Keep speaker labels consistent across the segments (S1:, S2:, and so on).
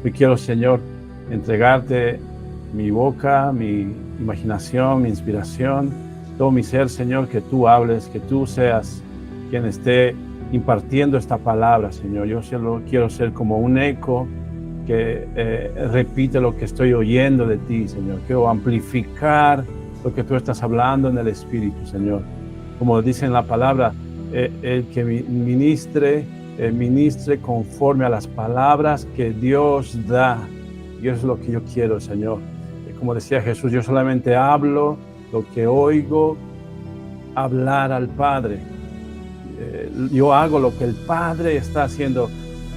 S1: Hoy quiero, Señor, entregarte mi boca, mi imaginación, mi inspiración, todo mi ser, Señor, que tú hables, que tú seas quien esté impartiendo esta palabra, Señor. Yo solo quiero ser como un eco que repite lo que estoy oyendo de ti, Señor. Quiero amplificar lo que tú estás hablando en el Espíritu, Señor. Como dice en la palabra, el que ministre conforme a las palabras que Dios da. Y eso es lo que yo quiero, Señor. Como decía Jesús, yo solamente hablo lo que oigo hablar al Padre. Yo hago lo que el Padre está haciendo.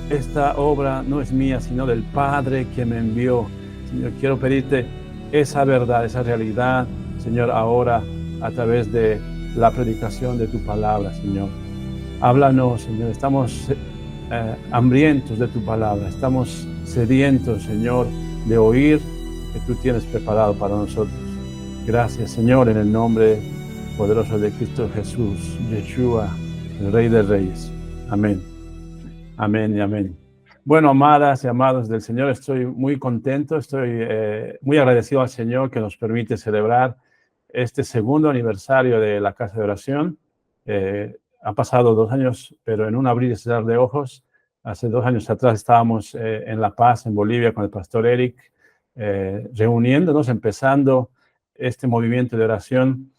S1: Esta obra no es mía, sino del Padre que me envió. Señor, quiero pedirte esa verdad, esa realidad, Señor, ahora a través de la predicación de tu palabra, Señor. Háblanos, Señor. Estamos hambrientos de tu palabra. Estamos sedientos, Señor, de oír que tú tienes preparado para nosotros. Gracias, Señor, en el nombre poderoso de Cristo Jesús, Yeshua, el Rey de Reyes. Amén. Amén y amén. Bueno, amadas y amados del Señor, estoy muy contento, estoy muy agradecido al Señor que nos permite celebrar este segundo aniversario de la Casa de Oración. Han pasado 2 años, pero en un abrir y cerrar de ojos. Hace 2 años atrás estábamos en La Paz, en Bolivia, con el pastor Eric, reuniéndonos, empezando este movimiento de oración.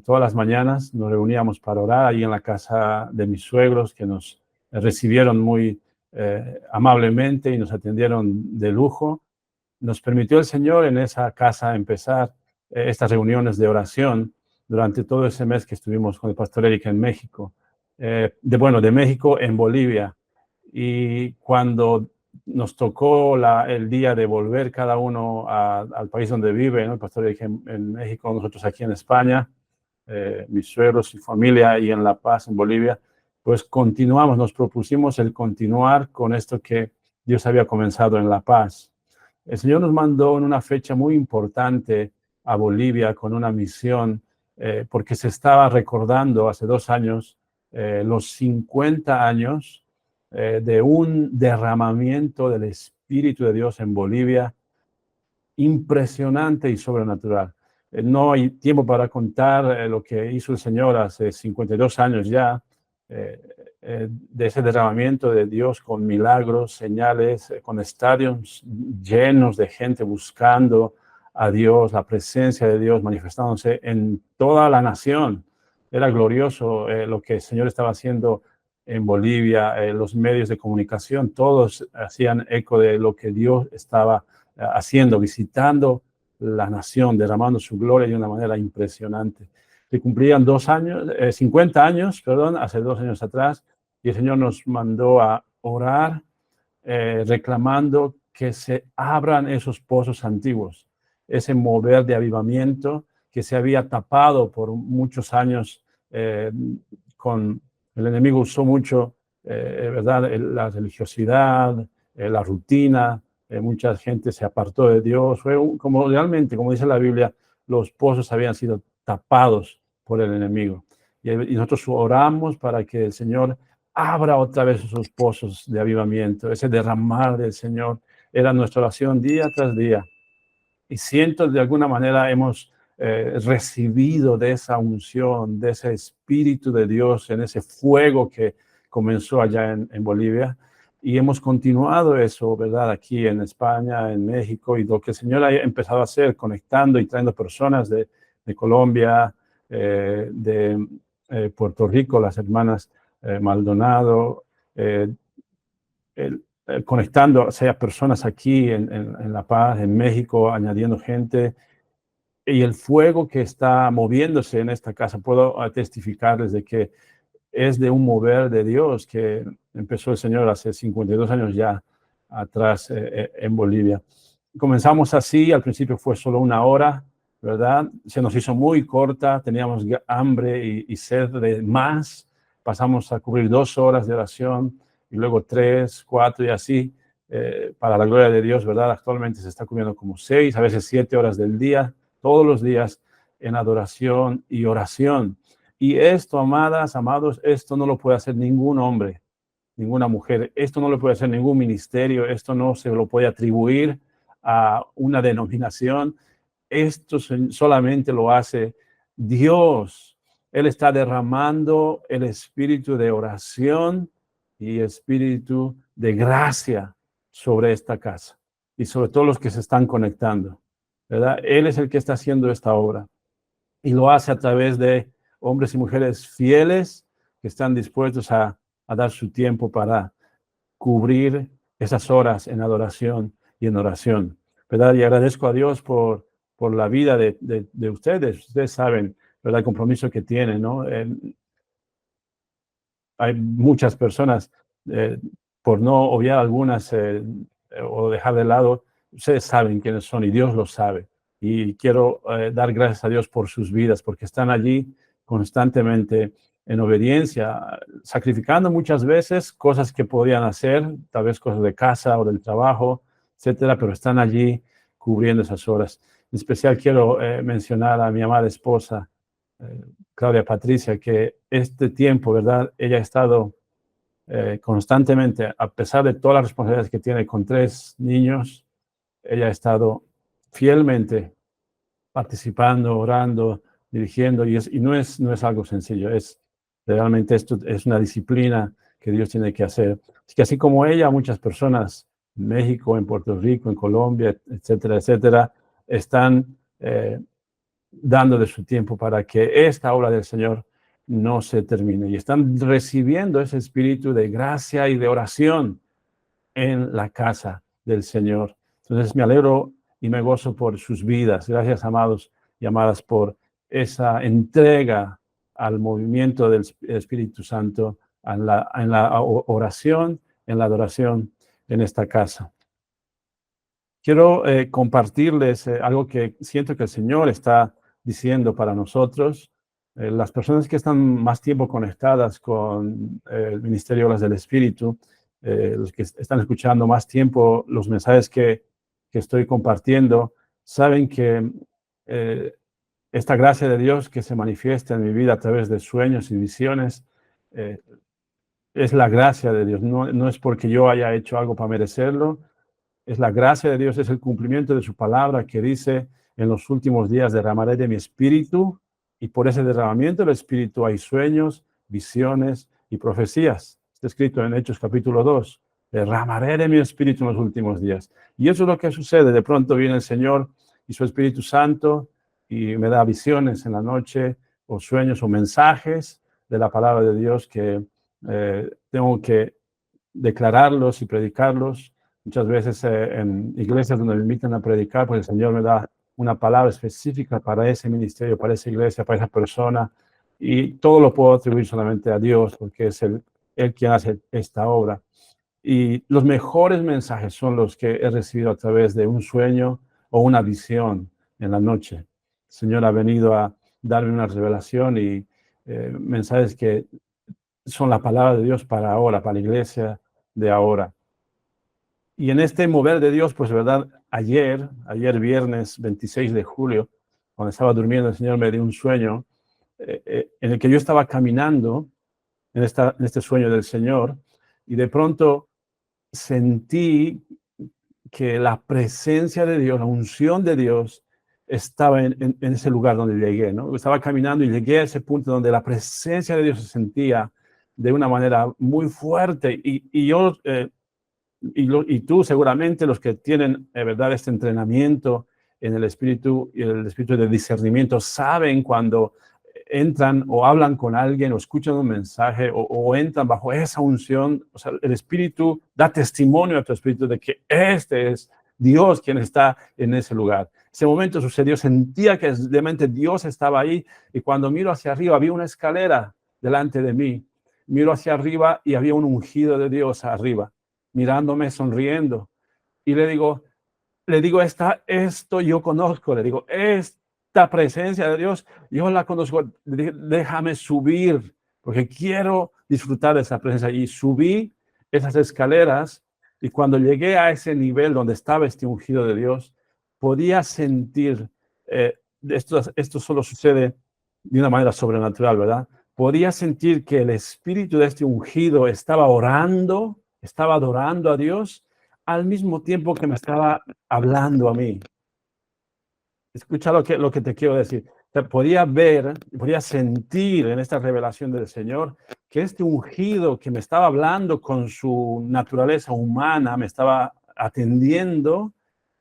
S1: Todas las mañanas nos reuníamos para orar ahí en la casa de mis suegros, que nos recibieron muy amablemente y nos atendieron de lujo. Nos permitió el Señor en esa casa empezar estas reuniones de oración durante todo ese mes que estuvimos con el pastor Eric en México. De México en Bolivia. Y cuando nos tocó el día de volver cada uno al país donde vive, ¿no? El pastor Eric en México, nosotros aquí en España, mis suegros y familia, y en La Paz, en Bolivia, pues continuamos, nos propusimos el continuar con esto que Dios había comenzado en La Paz. El Señor nos mandó en una fecha muy importante a Bolivia con una misión, porque se estaba recordando hace 2 años los 50 años de un derramamiento del Espíritu de Dios en Bolivia impresionante y sobrenatural. No hay tiempo para contar lo que hizo el Señor hace 52 años ya, de ese derramamiento de Dios con milagros, señales, con estadios llenos de gente buscando a Dios, la presencia de Dios manifestándose en toda la nación. Era glorioso lo que el Señor estaba haciendo en Bolivia. Los medios de comunicación, todos hacían eco de lo que Dios estaba haciendo, visitando la nación, derramando su gloria de una manera impresionante. Se cumplían 50 años, hace 2 años atrás, y el Señor nos mandó a orar, reclamando que se abran esos pozos antiguos, ese mover de avivamiento que se había tapado por muchos años. El enemigo usó mucho, ¿verdad?, la religiosidad, la rutina. Mucha gente se apartó de Dios. Fue como realmente, como dice la Biblia, los pozos habían sido tapados por el enemigo. Y nosotros oramos para que el Señor abra otra vez esos pozos de avivamiento. Ese derramar del Señor era nuestra oración día tras día. Y siento de alguna manera hemos recibido de esa unción, de ese Espíritu de Dios, en ese fuego que comenzó allá en Bolivia. Y hemos continuado eso, ¿verdad? Aquí en España, en México, y lo que el Señor ha empezado a hacer, conectando y trayendo personas de Colombia, de Puerto Rico, las hermanas Maldonado, conectando, sea personas aquí en La Paz, en México, añadiendo gente. Y el fuego que está moviéndose en esta casa, puedo testificarles de que es de un mover de Dios que empezó el Señor hace 52 años ya atrás en Bolivia. Comenzamos así, al principio fue solo 1 hora, ¿verdad? Se nos hizo muy corta, teníamos hambre y sed de más. Pasamos a cubrir 2 horas de oración y luego 3, 4 y así, para la gloria de Dios, ¿verdad? Actualmente se está cubriendo como 6, a veces 7 horas del día, todos los días en adoración y oración. Y esto, amadas, amados, esto no lo puede hacer ningún hombre. ninguna mujer. Esto no lo puede hacer ningún ministerio, esto no se lo puede atribuir a una denominación. Esto solamente lo hace Dios. Él está derramando el espíritu de oración y espíritu de gracia sobre esta casa y sobre todos los que se están conectando, ¿verdad? Él es el que está haciendo esta obra y lo hace a través de hombres y mujeres fieles que están dispuestos a dar su tiempo para cubrir esas horas en adoración y en oración, ¿verdad? Y agradezco a Dios por la vida de ustedes. Ustedes saben, ¿verdad? El compromiso que tienen, ¿no? Hay muchas personas, eh, por no obviar algunas o dejar de lado, ustedes saben quiénes son y Dios lo sabe. Y quiero dar gracias a Dios por sus vidas, porque están allí constantemente en obediencia, sacrificando muchas veces cosas que podían hacer, tal vez cosas de casa o del trabajo, etcétera, pero están allí cubriendo esas horas. En especial quiero mencionar a mi amada esposa, eh, Claudia Patricia, que este tiempo, ¿verdad? Ella ha estado constantemente, a pesar de todas las responsabilidades que tiene con 3 niños, ella ha estado fielmente participando, orando, dirigiendo, y no es algo sencillo, realmente esto es una disciplina que Dios tiene que hacer. Así que así como ella, muchas personas en México, en Puerto Rico, en Colombia, etcétera, etcétera, están dando de su tiempo para que esta obra del Señor no se termine. Y están recibiendo ese espíritu de gracia y de oración en la casa del Señor. Entonces me alegro y me gozo por sus vidas. Gracias, amados y amadas, por esa entrega al movimiento del Espíritu Santo, en la oración, en la adoración en esta casa. Quiero compartirles algo que siento que el Señor está diciendo para nosotros. Las personas que están más tiempo conectadas con el Ministerio de Obras del Espíritu, los que están escuchando más tiempo los mensajes que estoy compartiendo, saben que eh, esta gracia de Dios que se manifiesta en mi vida a través de sueños y visiones, eh, es la gracia de Dios. No es porque yo haya hecho algo para merecerlo, es la gracia de Dios, es el cumplimiento de su palabra que dice: en los últimos días derramaré de mi espíritu, y por ese derramamiento del espíritu hay sueños, visiones y profecías. Está escrito en Hechos capítulo 2, derramaré de mi espíritu en los últimos días. Y eso es lo que sucede. De pronto viene el Señor y su Espíritu Santo y me da visiones en la noche, o sueños o mensajes de la palabra de Dios que tengo que declararlos y predicarlos. Muchas veces en iglesias donde me invitan a predicar, pues el Señor me da una palabra específica para ese ministerio, para esa iglesia, para esa persona, y todo lo puedo atribuir solamente a Dios, porque es Él quien hace esta obra. Y los mejores mensajes son los que he recibido a través de un sueño o una visión en la noche. El Señor ha venido a darme una revelación y mensajes que son la palabra de Dios para ahora, para la iglesia de ahora. Y en este mover de Dios, pues, ¿verdad? Ayer viernes 26 de julio, cuando estaba durmiendo, el Señor me dio un sueño en el que yo estaba caminando en este sueño del Señor, y de pronto sentí que la presencia de Dios, la unción de Dios, estaba en ese lugar donde llegué, ¿no? Estaba caminando y llegué a ese punto donde la presencia de Dios se sentía de una manera muy fuerte, y yo y tú seguramente, los que tienen, ¿verdad?, este entrenamiento en el espíritu y el espíritu de discernimiento, saben cuando entran o hablan con alguien o escuchan un mensaje o entran bajo esa unción. O sea, el espíritu da testimonio a tu espíritu de que este es Dios quien está en ese lugar. Ese momento sucedió, sentía que realmente Dios estaba ahí, y cuando miro hacia arriba había una escalera delante de mí. Miro hacia arriba y había un ungido de Dios arriba, mirándome, sonriendo. Y le digo, esto yo conozco, le digo, esta presencia de Dios, yo la conozco, déjame subir, porque quiero disfrutar de esa presencia. Y subí esas escaleras, y cuando llegué a ese nivel donde estaba este ungido de Dios, podía sentir, esto solo sucede de una manera sobrenatural, ¿verdad? podía sentir que el espíritu de este ungido estaba orando, estaba adorando a Dios, al mismo tiempo que me estaba hablando a mí. Escucha lo que te quiero decir. Podía ver, podía sentir en esta revelación del Señor que este ungido que me estaba hablando con su naturaleza humana, me estaba atendiendo,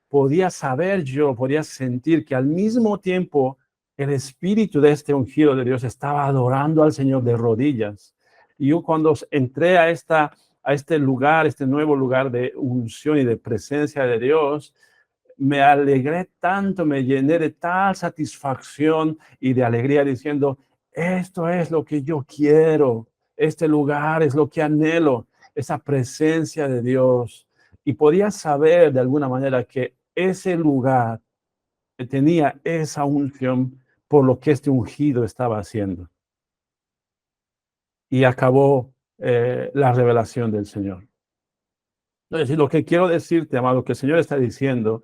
S1: podía saber yo, podía sentir que al mismo tiempo el espíritu de este ungido de Dios estaba adorando al Señor de rodillas. Y yo cuando entré a este lugar, este nuevo lugar de unción y de presencia de Dios, me alegré tanto, me llené de tal satisfacción y de alegría diciendo, esto es lo que yo quiero, este lugar es lo que anhelo, esa presencia de Dios. Y podía saber de alguna manera que ese lugar tenía esa unción por lo que este ungido estaba haciendo. Y acabó la revelación del Señor. Entonces, lo que quiero decirte, amado, que el Señor está diciendo,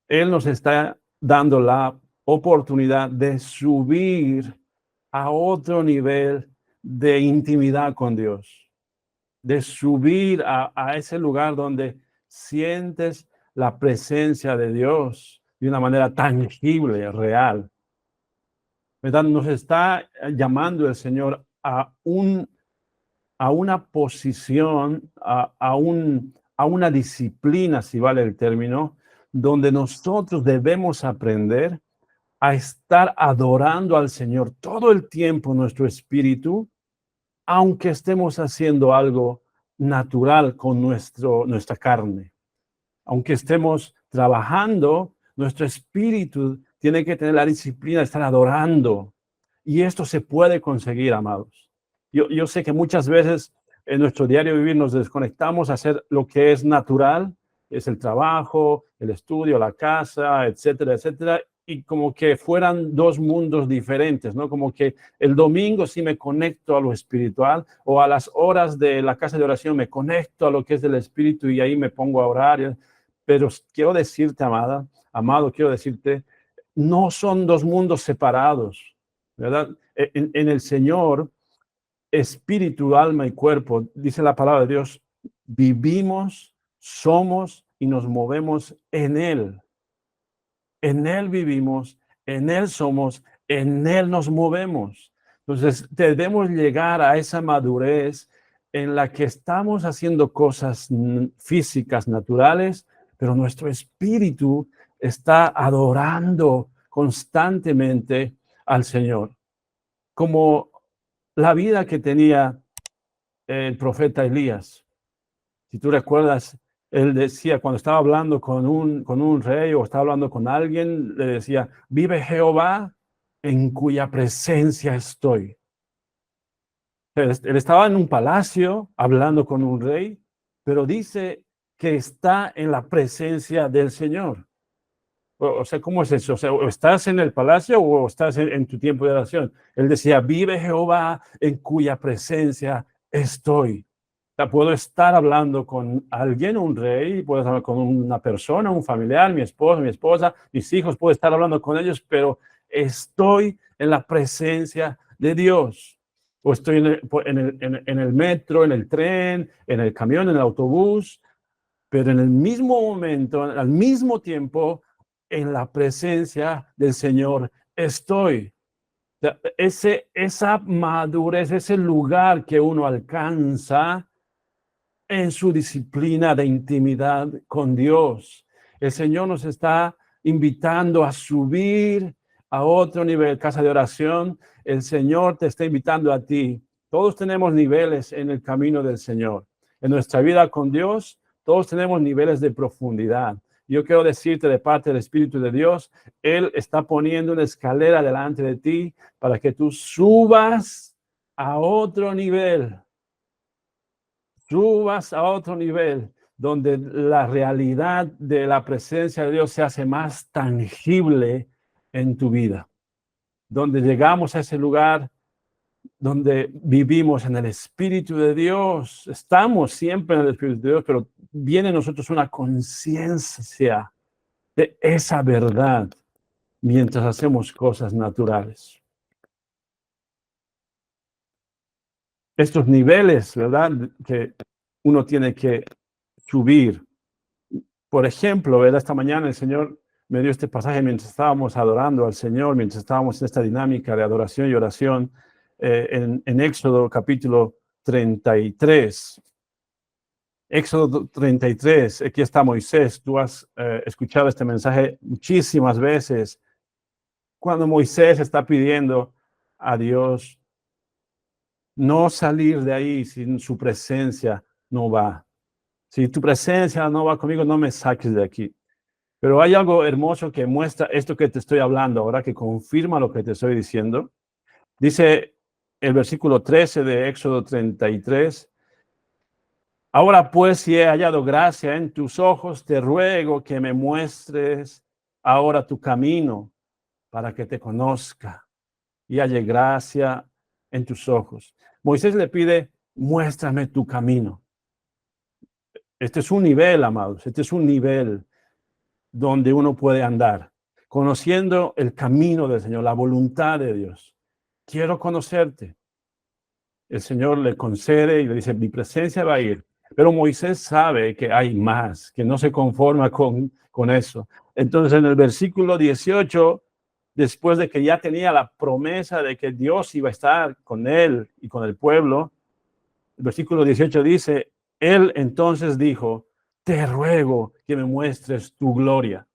S1: Él nos está dando la oportunidad de subir a otro nivel de intimidad con Dios, de subir a ese lugar donde sientes la presencia de Dios de una manera tangible, real. ¿Verdad? Nos está llamando el Señor a una posición, a una disciplina, si vale el término, donde nosotros debemos aprender a estar adorando al Señor todo el tiempo nuestro espíritu, aunque estemos haciendo algo natural con nuestra carne. Aunque estemos trabajando, nuestro espíritu tiene que tener la disciplina de estar adorando. Y esto se puede conseguir, amados. Yo sé que muchas veces en nuestro diario vivir nos desconectamos a hacer lo que es natural, es el trabajo, el estudio, la casa, etcétera, etcétera, y como que fueran dos mundos diferentes, ¿no? Como que el domingo sí me conecto a lo espiritual, o a las horas de la casa de oración me conecto a lo que es del espíritu y ahí me pongo a orar. Pero quiero decirte, amado, quiero decirte, no son dos mundos separados, ¿verdad? En el Señor, espíritu, alma y cuerpo, dice la palabra de Dios, vivimos, somos y nos movemos en Él. En Él vivimos, en Él somos, en Él nos movemos. Entonces, debemos llegar a esa madurez en la que estamos haciendo cosas físicas, naturales, pero nuestro espíritu está adorando constantemente al Señor. Como la vida que tenía el profeta Elías. Si tú recuerdas, él decía, cuando estaba hablando con un rey o estaba hablando con alguien, le decía, vive Jehová en cuya presencia estoy. Él estaba en un palacio hablando con un rey, pero dice que está en la presencia del Señor. O sea, ¿cómo es eso? O sea, ¿o estás en el palacio o estás en tu tiempo de oración? Él decía, vive Jehová en cuya presencia estoy. O sea, puedo estar hablando con alguien, un rey, puedo hablar con una persona, un familiar, mi esposo, mi esposa, mis hijos, puedo estar hablando con ellos, pero estoy en la presencia de Dios. O estoy en el metro, en el tren, en el camión, en el autobús, pero en el mismo momento, al mismo tiempo, en la presencia del Señor estoy. Esa madurez, ese lugar que uno alcanza en su disciplina de intimidad con Dios. El Señor nos está invitando a subir a otro nivel, casa de oración. El Señor te está invitando a ti. Todos tenemos niveles en el camino del Señor. En nuestra vida con Dios, todos tenemos niveles de profundidad. Yo quiero decirte de parte del Espíritu de Dios, Él está poniendo una escalera delante de ti para que tú subas a otro nivel. Subas a otro nivel donde la realidad de la presencia de Dios se hace más tangible en tu vida, donde llegamos a ese lugar donde vivimos en el Espíritu de Dios, estamos siempre en el Espíritu de Dios, pero viene a nosotros una conciencia de esa verdad mientras hacemos cosas naturales. estos niveles, ¿verdad? Que uno tiene que subir. Por ejemplo, ¿verdad? Esta mañana el Señor me dio este pasaje mientras estábamos adorando al Señor, mientras estábamos en esta dinámica de adoración y oración, en Éxodo capítulo 33. Éxodo 33, aquí está Moisés. Tú has escuchado este mensaje muchísimas veces. Cuando Moisés está pidiendo a Dios no salir de ahí, sin su presencia no va. Si tu presencia no va conmigo, no me saques de aquí. Pero hay algo hermoso que muestra esto que te estoy hablando ahora, que confirma lo que te estoy diciendo. Dice el versículo 13 de Éxodo 33. Ahora pues, si he hallado gracia en tus ojos, te ruego que me muestres ahora tu camino para que te conozca y halle gracia en tus ojos. Moisés le pide, muéstrame tu camino. Este es un nivel, amados, este es un nivel donde uno puede andar, conociendo el camino del Señor, la voluntad de Dios. Quiero conocerte. El Señor le concede y le dice, mi presencia va a ir. Pero Moisés sabe que hay más, que no se conforma con eso. Entonces en el versículo 18, después de que ya tenía la promesa de que Dios iba a estar con él y con el pueblo, el versículo 18 dice, él entonces dijo, te ruego que me muestres tu gloria.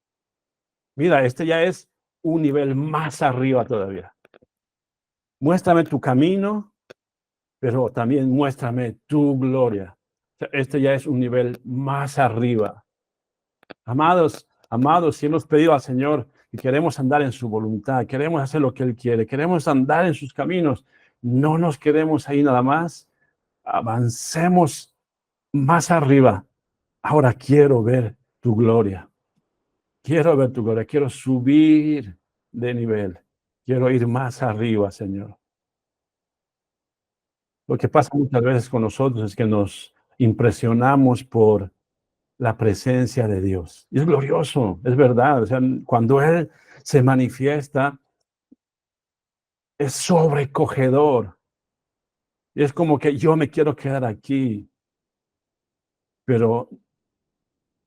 S1: Mira, este ya es un nivel más arriba todavía. Muéstrame tu camino, pero también muéstrame tu gloria. Este ya es un nivel más arriba. Amados, amados, si hemos pedido al Señor y queremos andar en su voluntad, queremos hacer lo que Él quiere, queremos andar en sus caminos, no nos quedemos ahí nada más, avancemos más arriba. Ahora quiero ver tu gloria. Quiero ver tu gloria, quiero subir de nivel, quiero ir más arriba, Señor. Lo que pasa muchas veces con nosotros es que nos impresionamos por la presencia de Dios. Y es glorioso, es verdad. O sea, cuando Él se manifiesta, es sobrecogedor. Y es como que yo me quiero quedar aquí, pero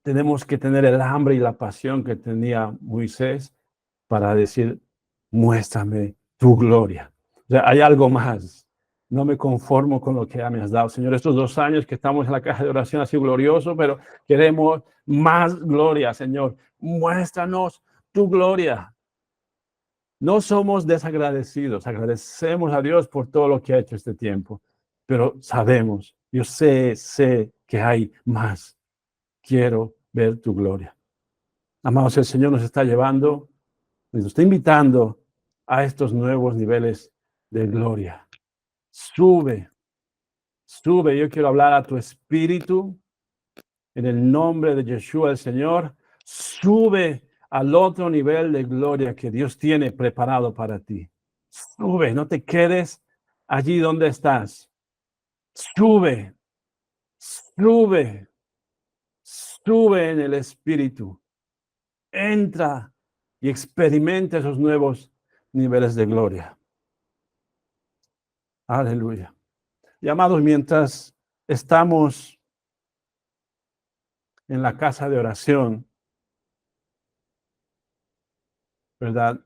S1: tenemos que tener el hambre y la pasión que tenía Moisés para decir, muéstrame tu gloria. O sea, hay algo más. No me conformo con lo que ya me has dado. Señor, estos 2 años que estamos en la caja de oración ha sido glorioso, pero queremos más gloria, Señor. Muéstranos tu gloria. No somos desagradecidos. Agradecemos a Dios por todo lo que ha hecho este tiempo, pero sabemos, yo sé que hay más. Quiero ver tu gloria. Amados, el Señor nos está llevando, nos está invitando a estos nuevos niveles de gloria. Sube, sube. Yo quiero hablar a tu espíritu en el nombre de Yeshua el Señor. Sube al otro nivel de gloria que Dios tiene preparado para ti. Sube, no te quedes allí donde estás. Sube, sube, sube en el espíritu. Entra y experimenta esos nuevos niveles de gloria. Aleluya. Y amados, mientras estamos en la casa de oración, ¿verdad?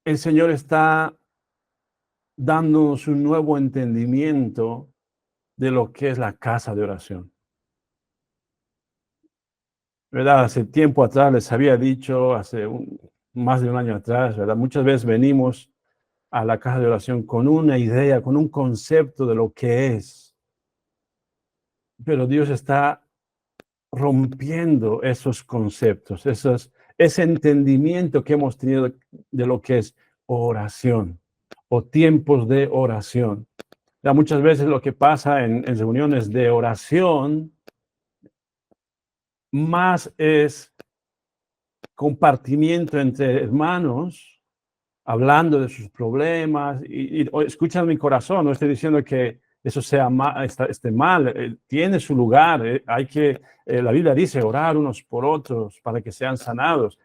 S1: El Señor está dándonos un nuevo entendimiento de lo que es la casa de oración. ¿Verdad? Hace tiempo atrás les había dicho, más de un año atrás, ¿verdad? Muchas veces venimos a la casa de oración con una idea, con un concepto de lo que es. Pero Dios está rompiendo esos conceptos, ese entendimiento que hemos tenido de lo que es oración o tiempos de oración. Ya muchas veces lo que pasa en reuniones de oración más es compartimiento entre hermanos, hablando de sus problemas, y escuchan mi corazón, no estoy diciendo que eso sea esté mal, tiene su lugar, la Biblia dice orar unos por otros para que sean sanados,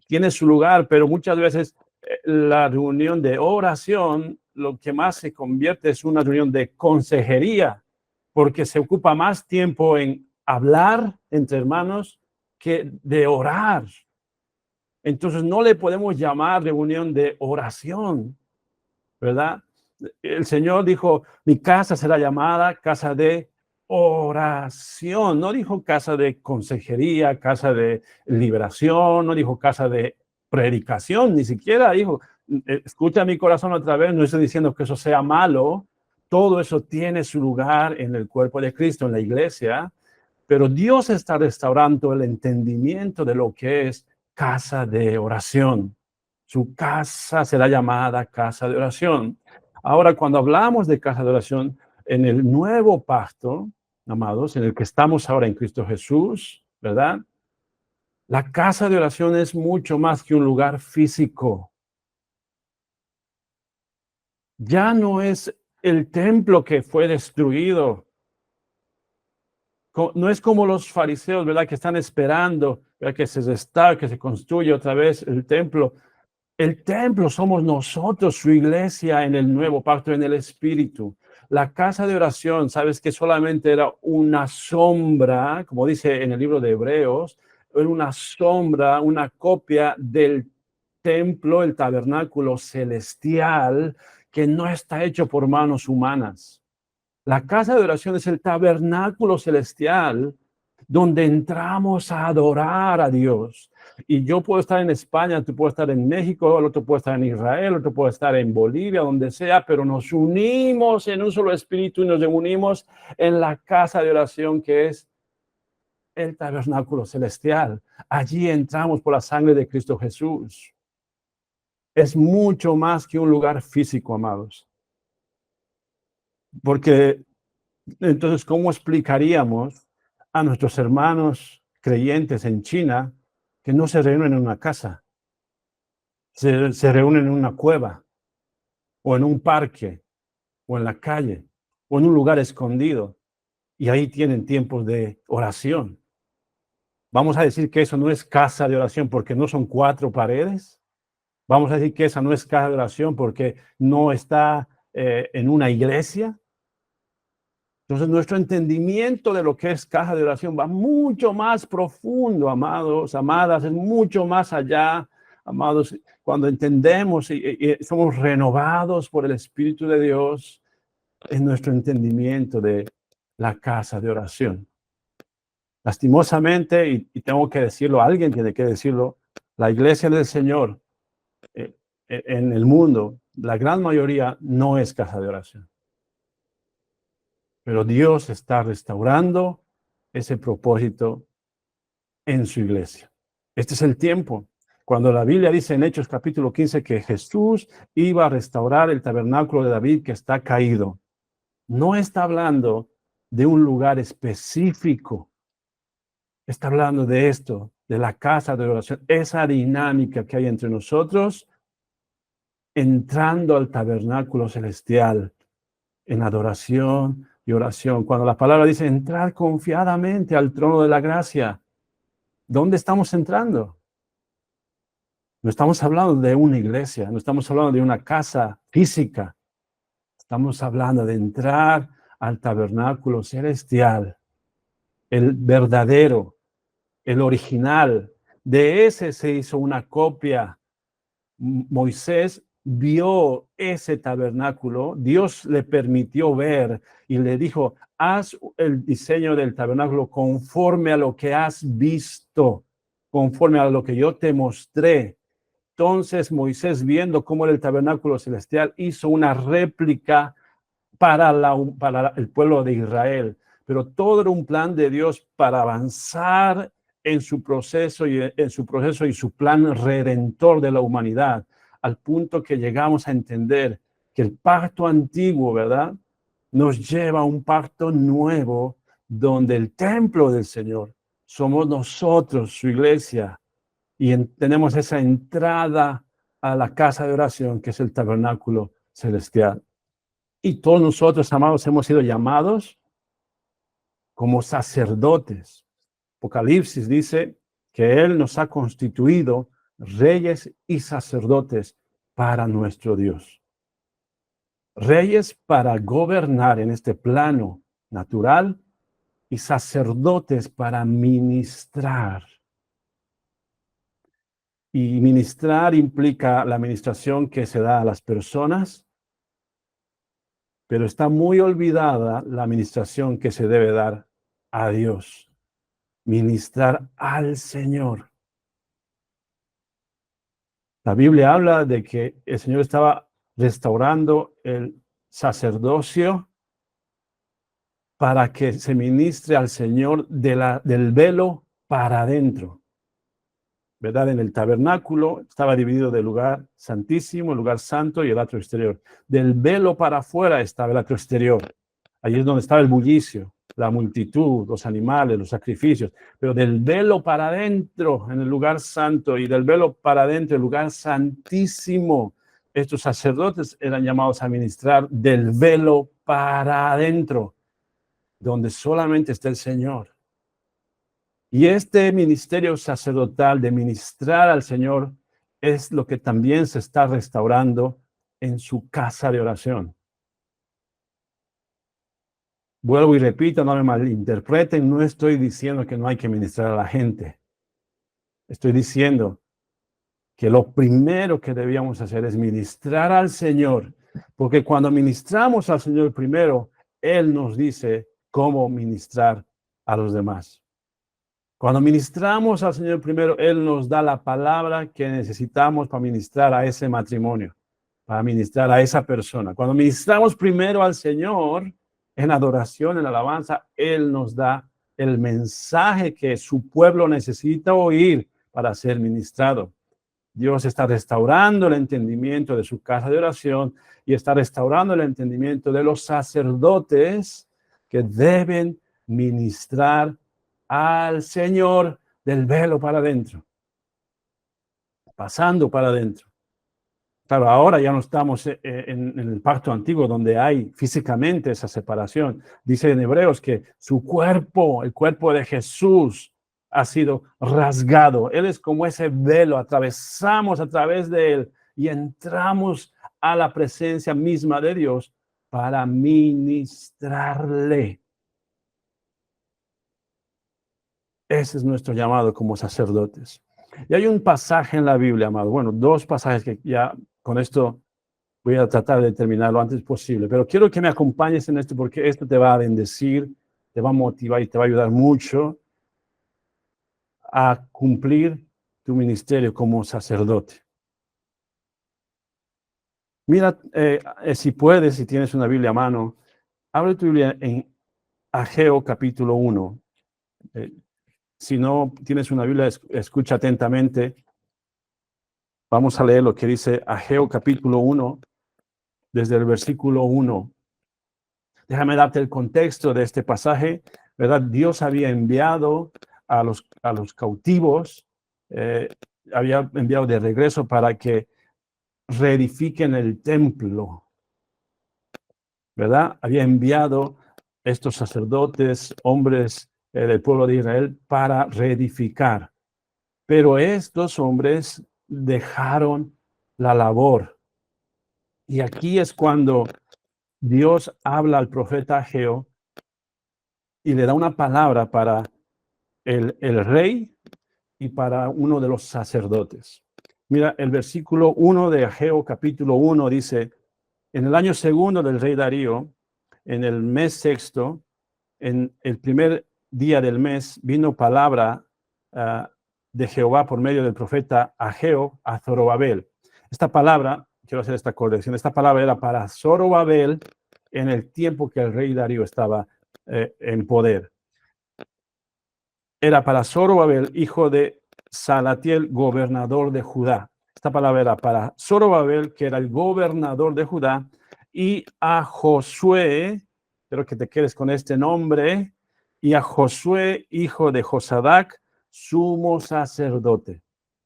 S1: tiene su lugar, pero muchas veces la reunión de oración, lo que más se convierte es una reunión de consejería, porque se ocupa más tiempo en hablar entre hermanos que de orar. Entonces no le podemos llamar reunión de oración, ¿verdad? El Señor dijo, mi casa será llamada casa de oración. No dijo casa de consejería, casa de liberación, no dijo casa de predicación, ni siquiera dijo, escucha mi corazón otra vez, no estoy diciendo que eso sea malo. Todo eso tiene su lugar en el cuerpo de Cristo, en la iglesia, pero Dios está restaurando el entendimiento de lo que es casa de oración. Su casa será llamada casa de oración. Ahora, cuando hablamos de casa de oración, en el nuevo pacto, amados, en el que estamos ahora en Cristo Jesús, ¿verdad? La casa de oración es mucho más que un lugar físico. Ya no es el templo que fue destruido. No es como los fariseos, ¿verdad? Que están esperando, ¿verdad? Que se restaure, que se construya otra vez el templo. El templo somos nosotros, su iglesia en el nuevo pacto, en el Espíritu. La casa de oración, sabes que solamente era una sombra, como dice en el libro de Hebreos, era una sombra, una copia del templo, el tabernáculo celestial, que no está hecho por manos humanas. La casa de oración es el tabernáculo celestial donde entramos a adorar a Dios. Y yo puedo estar en España, tú puedes estar en México, el otro puede estar en Israel, el otro puede estar en Bolivia, donde sea, pero nos unimos en un solo espíritu y nos unimos en la casa de oración que es el tabernáculo celestial. Allí entramos por la sangre de Cristo Jesús. Es mucho más que un lugar físico, amados. Porque entonces, ¿cómo explicaríamos a nuestros hermanos creyentes en China que no se reúnen en una casa? Se reúnen en una cueva, o en un parque, o en la calle, o en un lugar escondido, y ahí tienen tiempos de oración. Vamos a decir que eso no es casa de oración porque no son cuatro paredes. Vamos a decir que esa no es casa de oración porque no está en una iglesia. Entonces, nuestro entendimiento de lo que es casa de oración va mucho más profundo, amados, amadas, es mucho más allá, amados, cuando entendemos y somos renovados por el Espíritu de Dios en nuestro entendimiento de la casa de oración. Lastimosamente, y tengo que decirlo, alguien tiene que decirlo, la iglesia del Señor en el mundo, la gran mayoría no es casa de oración. Pero Dios está restaurando ese propósito en su iglesia. Este es el tiempo. Cuando la Biblia dice en Hechos capítulo 15 que Jesús iba a restaurar el tabernáculo de David que está caído, no está hablando de un lugar específico. Está hablando de esto, de la casa de oración, esa dinámica que hay entre nosotros, entrando al tabernáculo celestial en adoración y oración. Cuando la palabra dice entrar confiadamente al trono de la gracia, ¿dónde estamos entrando? No estamos hablando de una iglesia, no estamos hablando de una casa física. Estamos hablando de entrar al tabernáculo celestial, el verdadero, el original. De ese se hizo una copia. Moisés vio ese tabernáculo, Dios le permitió ver y le dijo, haz el diseño del tabernáculo conforme a lo que has visto, conforme a lo que yo te mostré. Entonces Moisés, viendo cómo era el tabernáculo celestial, hizo una réplica para el pueblo de Israel. Pero todo era un plan de Dios para avanzar en su proceso y su plan redentor de la humanidad, al punto que llegamos a entender que el pacto antiguo, ¿verdad?, nos lleva a un pacto nuevo donde el templo del Señor somos nosotros, su iglesia, y tenemos esa entrada a la casa de oración que es el tabernáculo celestial. Y todos nosotros, amados, hemos sido llamados como sacerdotes. Apocalipsis dice que Él nos ha constituido reyes y sacerdotes para nuestro Dios. Reyes para gobernar en este plano natural y sacerdotes para ministrar. Y ministrar implica la administración que se da a las personas, pero está muy olvidada la administración que se debe dar a Dios. Ministrar al Señor. La Biblia habla de que el Señor estaba restaurando el sacerdocio para que se ministre al Señor del velo para adentro. ¿Verdad? En el tabernáculo estaba dividido del lugar santísimo, el lugar santo y el atrio exterior. Del velo para afuera estaba el atrio exterior. Allí es donde estaba el bullicio, la multitud, los animales, los sacrificios. Pero del velo para adentro, en el lugar santo, y del velo para adentro, el lugar santísimo, estos sacerdotes eran llamados a ministrar del velo para adentro, donde solamente está el Señor. Y este ministerio sacerdotal de ministrar al Señor es lo que también se está restaurando en su casa de oración. Vuelvo y repito, no me malinterpreten, no estoy diciendo que no hay que ministrar a la gente. Estoy diciendo que lo primero que debíamos hacer es ministrar al Señor, porque cuando ministramos al Señor primero, Él nos dice cómo ministrar a los demás. Cuando ministramos al Señor primero, Él nos da la palabra que necesitamos para ministrar a ese matrimonio, para ministrar a esa persona. Cuando ministramos primero al Señor, en adoración, en alabanza, Él nos da el mensaje que su pueblo necesita oír para ser ministrado. Dios está restaurando el entendimiento de su casa de oración y está restaurando el entendimiento de los sacerdotes que deben ministrar al Señor del velo para adentro, pasando para adentro. Claro, ahora ya no estamos en el pacto antiguo donde hay físicamente esa separación. Dice en Hebreos que su cuerpo, el cuerpo de Jesús, ha sido rasgado. Él es como ese velo, atravesamos a través de él y entramos a la presencia misma de Dios para ministrarle. Ese es nuestro llamado como sacerdotes. Y hay un pasaje en la Biblia, amado. Bueno, dos pasajes que ya con esto voy a tratar de terminar lo antes posible. Pero quiero que me acompañes en esto porque esto te va a bendecir, te va a motivar y te va a ayudar mucho a cumplir tu ministerio como sacerdote. Mira, si puedes, si tienes una Biblia a mano, abre tu Biblia en Ageo capítulo 1. Si no tienes una Biblia, escucha atentamente. Vamos a leer lo que dice Ageo capítulo 1, desde el versículo 1. Déjame darte el contexto de este pasaje, ¿verdad? Dios había enviado a los cautivos, había enviado de regreso para que reedifiquen el templo, ¿verdad? Había enviado estos sacerdotes, hombres del pueblo de Israel, para reedificar. Pero estos hombres dejaron la labor. Y aquí es cuando Dios habla al profeta Ageo y le da una palabra para el rey y para uno de los sacerdotes. Mira, el versículo 1 de Ageo capítulo 1 dice: en el año segundo del rey Darío, en el mes sexto, en el primer día del mes, vino palabra de Jehová por medio del profeta Ageo a Zorobabel. Esta palabra, quiero hacer esta corrección, esta palabra era para Zorobabel en el tiempo que el rey Darío estaba en poder. Era para Zorobabel, hijo de Salatiel, gobernador de Judá. Esta palabra era para Zorobabel, que era el gobernador de Judá, y a Josué, espero que te quedes con este nombre, y a Josué, hijo de Josadac, sumo sacerdote.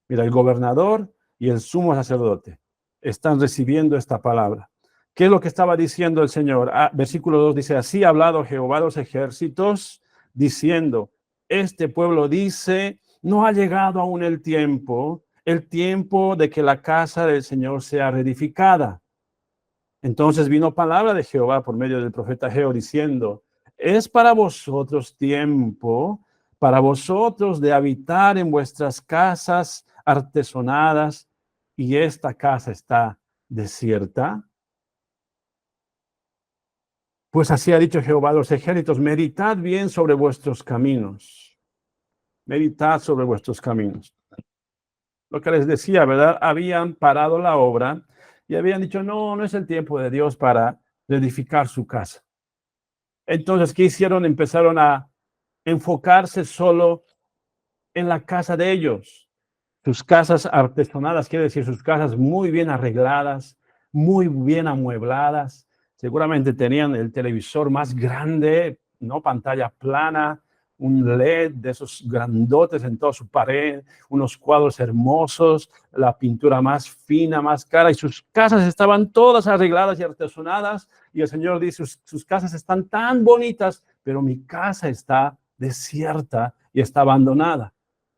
S1: Mira, el gobernador y el sumo sacerdote están recibiendo esta palabra. ¿Qué es lo que estaba diciendo el Señor? Versículo 2 dice: así ha hablado Jehová de los ejércitos, diciendo: este pueblo dice, no ha llegado aún el tiempo el tiempo de que la casa del Señor sea reedificada. Entonces vino palabra de Jehová por medio del profeta Ageo diciendo, es para vosotros tiempo, para vosotros de habitar en vuestras casas artesonadas, y esta casa está desierta. Pues así ha dicho Jehová de los ejércitos, meditad bien sobre vuestros caminos. Meditad sobre vuestros caminos. Lo que les decía, ¿verdad? Habían parado la obra y habían dicho, no, no es el tiempo de Dios para edificar su casa. Entonces, ¿qué hicieron? Empezaron a enfocarse solo en la casa de ellos. Sus casas artesonadas, quiere decir sus casas muy bien arregladas, muy bien amuebladas. Seguramente tenían el televisor más grande, no pantalla plana, un LED de esos grandotes en toda su pared, unos cuadros hermosos, la pintura más fina, más cara, y sus casas estaban todas arregladas y artesonadas. Y el Señor dice, sus casas están tan bonitas, pero mi casa está desierta y está abandonada.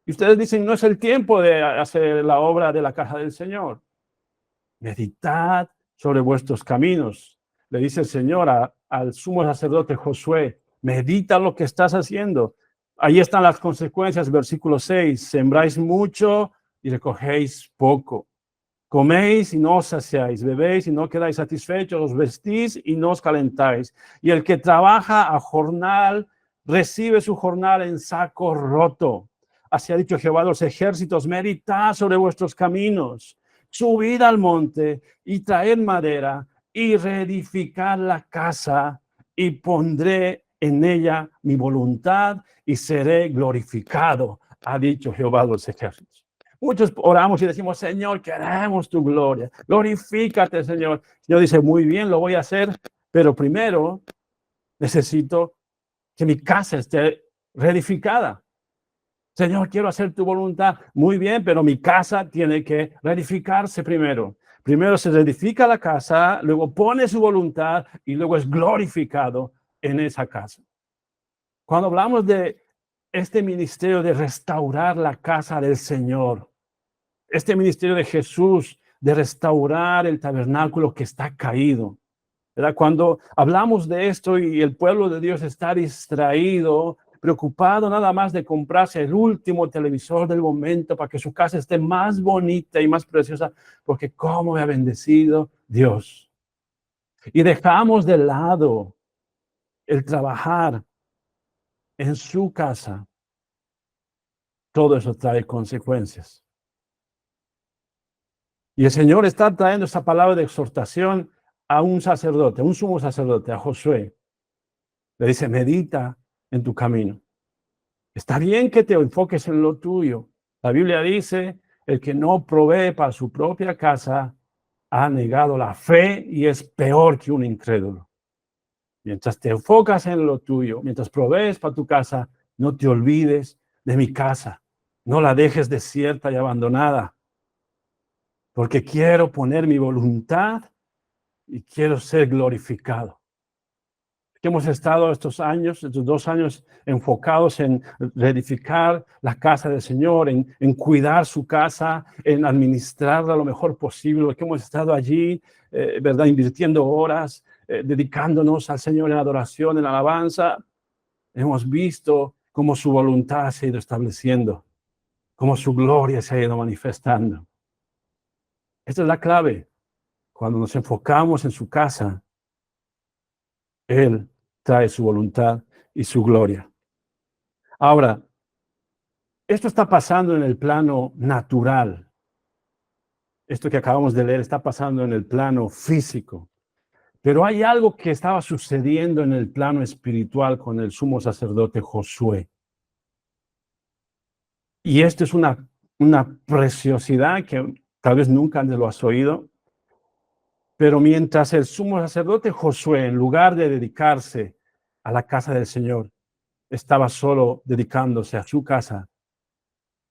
S1: Y ustedes dicen, no es el tiempo de hacer la obra de la casa del Señor. Meditad sobre vuestros caminos. Le dice el Señor al sumo sacerdote Josué, medita lo que estás haciendo. Ahí están las consecuencias, versículo 6, sembráis mucho y recogéis poco. Coméis y no os saciáis, bebéis y no quedáis satisfechos, os vestís y no os calentáis. Y el que trabaja a jornal, recibe su jornal en saco roto. Así ha dicho Jehová de los ejércitos, meditad sobre vuestros caminos, subid al monte y traed madera y reedificad la casa y pondré en ella mi voluntad y seré glorificado, ha dicho Jehová de los ejércitos. Muchos oramos y decimos, Señor, queremos tu gloria, glorifícate, Señor. El Señor dice, muy bien, lo voy a hacer, pero primero necesito que mi casa esté reedificada. Señor, quiero hacer tu voluntad. Muy bien, pero mi casa tiene que reedificarse primero. Primero se reedifica la casa, luego pone su voluntad y luego es glorificado en esa casa. Cuando hablamos de este ministerio de restaurar la casa del Señor, este ministerio de Jesús de restaurar el tabernáculo que está caído, ¿verdad? Cuando hablamos de esto y el pueblo de Dios está distraído, preocupado nada más de comprarse el último televisor del momento para que su casa esté más bonita y más preciosa, porque cómo me ha bendecido Dios. Y dejamos de lado el trabajar en su casa. Todo eso trae consecuencias. Y el Señor está trayendo esa palabra de exhortación a un sacerdote, a un sumo sacerdote, a Josué. Le dice, medita en tu camino. Está bien que te enfoques en lo tuyo. La Biblia dice, el que no provee para su propia casa ha negado la fe y es peor que un incrédulo. Mientras te enfocas en lo tuyo, mientras provees para tu casa, no te olvides de mi casa. No la dejes desierta y abandonada. Porque quiero poner mi voluntad y quiero ser glorificado. Que hemos estado estos 2 años enfocados en reedificar la casa del Señor, en cuidar su casa, en administrarla lo mejor posible, que hemos estado allí, ¿verdad? Invirtiendo horas, dedicándonos al Señor en adoración, en alabanza. Hemos visto cómo su voluntad se ha ido estableciendo, cómo su gloria se ha ido manifestando. Esta es la clave. Cuando nos enfocamos en su casa, Él trae su voluntad y su gloria. Ahora, esto está pasando en el plano natural. Esto que acabamos de leer está pasando en el plano físico. Pero hay algo que estaba sucediendo en el plano espiritual con el sumo sacerdote Josué. Y esto es una preciosidad que tal vez nunca antes lo has oído. Pero mientras el sumo sacerdote Josué, en lugar de dedicarse a la casa del Señor, estaba solo dedicándose a su casa,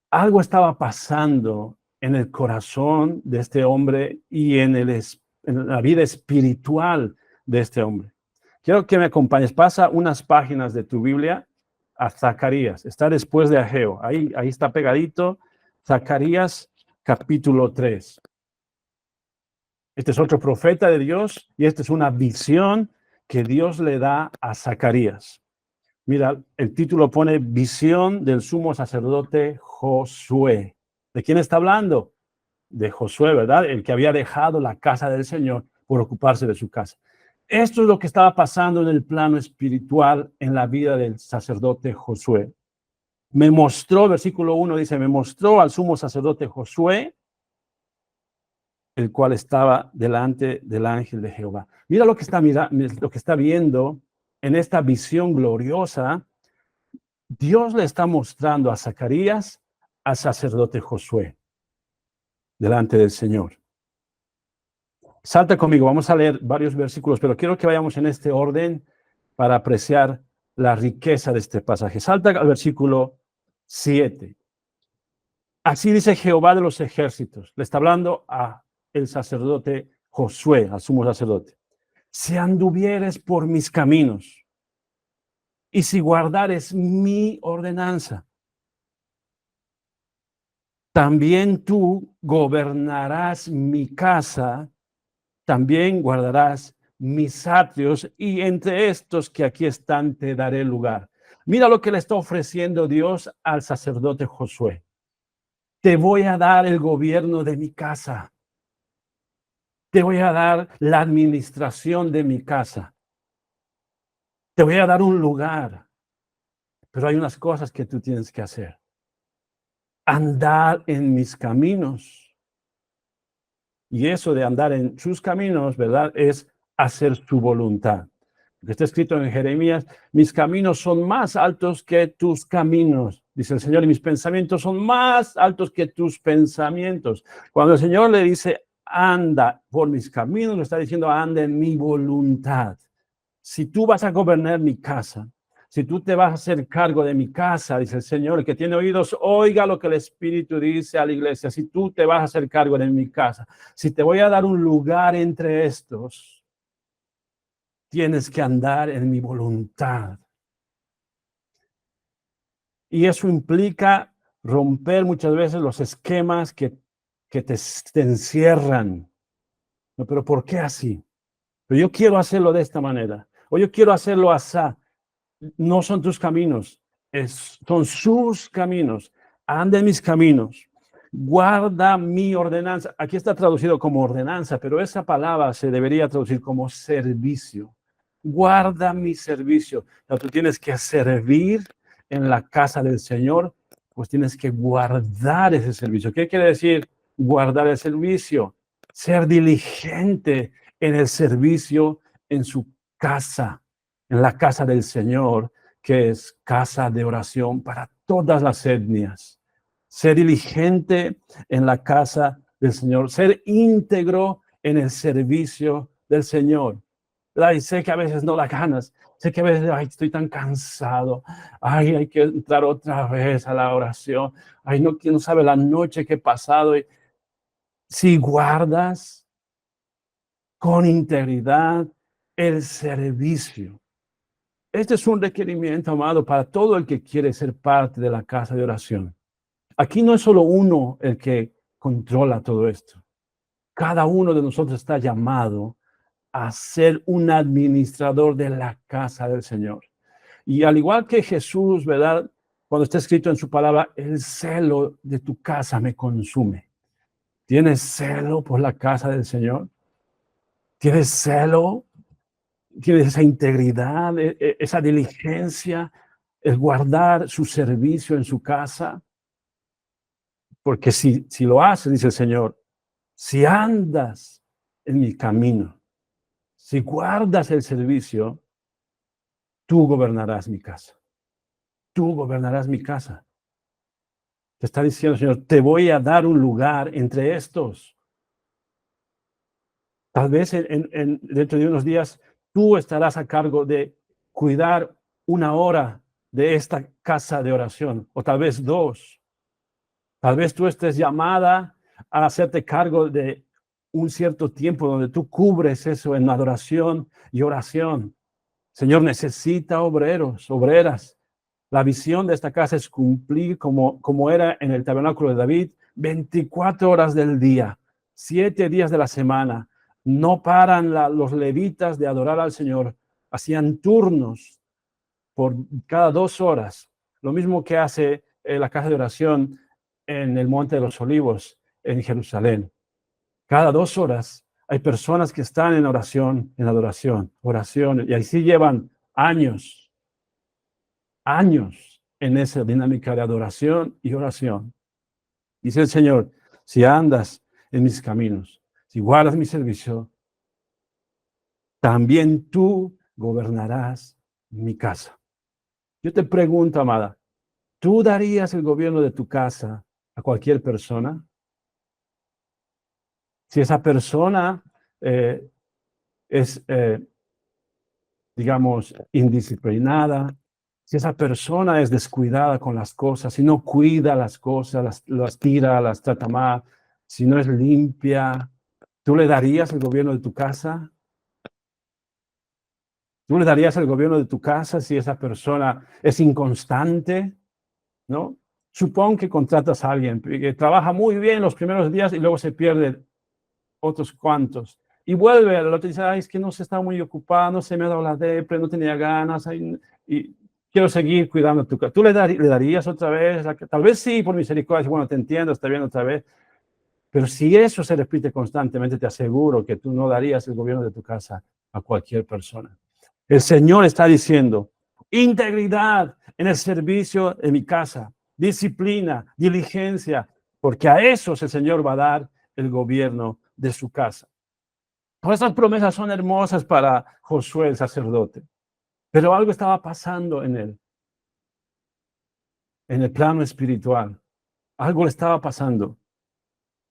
S1: algo estaba pasando en el corazón de este hombre y en la vida espiritual de este hombre. Quiero que me acompañes. Pasa unas páginas de tu Biblia a Zacarías. Está después de Ageo. Ahí está pegadito. Zacarías capítulo 3. Este es otro profeta de Dios y esta es una visión que Dios le da a Zacarías. Mira, el título pone visión del sumo sacerdote Josué. ¿De quién está hablando? De Josué, ¿verdad? El que había dejado la casa del Señor por ocuparse de su casa. Esto es lo que estaba pasando en el plano espiritual en la vida del sacerdote Josué. Me mostró, versículo 1 dice, me mostró al sumo sacerdote Josué, el cual estaba delante del ángel de Jehová. Mira lo que está viendo en esta visión gloriosa. Dios le está mostrando a Zacarías al sacerdote Josué delante del Señor. Salta conmigo, vamos a leer varios versículos, pero quiero que vayamos en este orden para apreciar la riqueza de este pasaje. Salta al versículo 7. Así dice Jehová de los ejércitos. Le está hablando a el sacerdote Josué, al sumo sacerdote. Si anduvieres por mis caminos y si guardares mi ordenanza, también tú gobernarás mi casa, también guardarás mis atrios, y entre estos que aquí están te daré lugar. Mira lo que le está ofreciendo Dios al sacerdote Josué. Te voy a dar el gobierno de mi casa. Te voy a dar la administración de mi casa. Te voy a dar un lugar. Pero hay unas cosas que tú tienes que hacer. Andar en mis caminos. Y eso de andar en sus caminos, ¿verdad? Es hacer su voluntad. Está escrito en Jeremías, mis caminos son más altos que tus caminos, dice el Señor, y mis pensamientos son más altos que tus pensamientos. Cuando el Señor le dice, anda por mis caminos, le está diciendo, anda en mi voluntad. Si tú vas a gobernar mi casa, si tú te vas a hacer cargo de mi casa, dice el Señor, el que tiene oídos, oiga lo que el Espíritu dice a la iglesia. Si tú te vas a hacer cargo de mi casa, si te voy a dar un lugar entre estos, tienes que andar en mi voluntad. Y eso implica romper muchas veces los esquemas que te encierran. No, pero ¿por qué así? Pero yo quiero hacerlo de esta manera. O yo quiero hacerlo así. No son tus caminos, son sus caminos. Anda en mis caminos. Guarda mi ordenanza. Aquí está traducido como ordenanza, pero esa palabra se debería traducir como servicio. Guarda mi servicio. O sea, tú tienes que servir en la casa del Señor, pues tienes que guardar ese servicio. ¿Qué quiere decir guardar el servicio? Ser diligente en el servicio en su casa, en la casa del Señor, que es casa de oración para todas las etnias. Ser diligente en la casa del Señor, ser íntegro en el servicio del Señor. Y sé que a veces no da ganas, sé que a veces estoy tan cansado, hay que entrar otra vez a la oración, no sabe la noche que he pasado. Si guardas con integridad el servicio, este es un requerimiento, amado, para todo el que quiere ser parte de la casa de oración. Aquí no es solo uno el que controla todo esto. Cada uno de nosotros está llamado a ser un administrador de la casa del Señor. Y al igual que Jesús, ¿verdad? Cuando está escrito en su palabra, el celo de tu casa me consume. ¿Tienes celo por la casa del Señor? ¿Tienes celo? ¿Tienes esa integridad, esa diligencia, el guardar su servicio en su casa? Porque si lo haces, dice el Señor, si andas en mi camino, si guardas el servicio, tú gobernarás mi casa. Tú gobernarás mi casa. Te está diciendo, Señor, te voy a dar un lugar entre estos. Tal vez dentro de unos días tú estarás a cargo de cuidar 1 hora de esta casa de oración, o tal vez 2. Tal vez tú estés llamada a hacerte cargo de un cierto tiempo donde tú cubres eso en adoración y oración. Señor, necesita obreros, obreras. La visión de esta casa es cumplir como era en el tabernáculo de David, 24 horas del día, 7 días de la semana. No paran los levitas de adorar al Señor. Hacían turnos por cada 2 horas. Lo mismo que hace la casa de oración en el Monte de los Olivos, en Jerusalén. Cada 2 horas hay personas que están en oración, en adoración, oración, y así llevan años en esa dinámica de adoración y oración. Dice el Señor, si andas en mis caminos, si guardas mi servicio, también tú gobernarás mi casa. Yo te pregunto, amada, ¿tú darías el gobierno de tu casa a cualquier persona? Si esa persona es, digamos, indisciplinada, si esa persona es descuidada con las cosas, si no cuida las cosas, las tira, las trata mal, si no es limpia, ¿tú le darías el gobierno de tu casa? ¿Tú le darías el gobierno de tu casa si esa persona es inconstante? ¿No? Supón que contratas a alguien que trabaja muy bien los primeros días y luego se pierde otros cuantos. Y vuelve, el otro dice, ay, es que no se está muy ocupado, no se me ha dado la depre, no tenía ganas, y quiero seguir cuidando tu casa. ¿Tú le darías otra vez? Tal vez sí, por misericordia, bueno, te entiendo, está bien otra vez. Pero si eso se repite constantemente, te aseguro que tú no darías el gobierno de tu casa a cualquier persona. El Señor está diciendo, integridad en el servicio de mi casa, disciplina, diligencia, porque a esos el Señor va a dar el gobierno de su casa. Todas estas promesas son hermosas para Josué el sacerdote, pero algo estaba pasando en el plano espiritual. Algo le estaba pasando.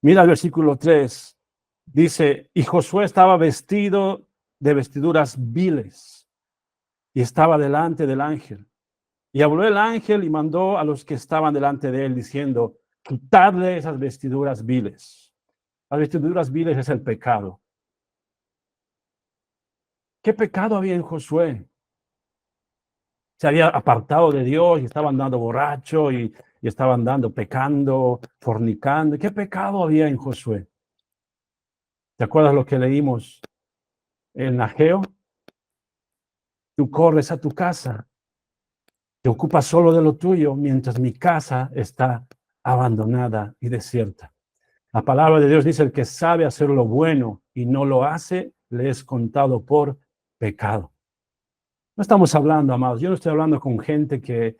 S1: Mira el versículo 3. Dice, y Josué estaba vestido de vestiduras viles y estaba delante del ángel. Y habló el ángel y mandó a los que estaban delante de él diciendo, quitadle esas vestiduras viles. Las vestiduras viles es el pecado. ¿Qué pecado había en Josué? Se había apartado de Dios y estaba andando borracho y estaba andando pecando, fornicando. ¿Qué pecado había en Josué? ¿Te acuerdas lo que leímos en Ageo? Tú corres a tu casa, te ocupas solo de lo tuyo, mientras mi casa está abandonada y desierta. La palabra de Dios dice, el que sabe hacer lo bueno y no lo hace, le es contado por pecado. No estamos hablando, amados, yo no estoy hablando con gente que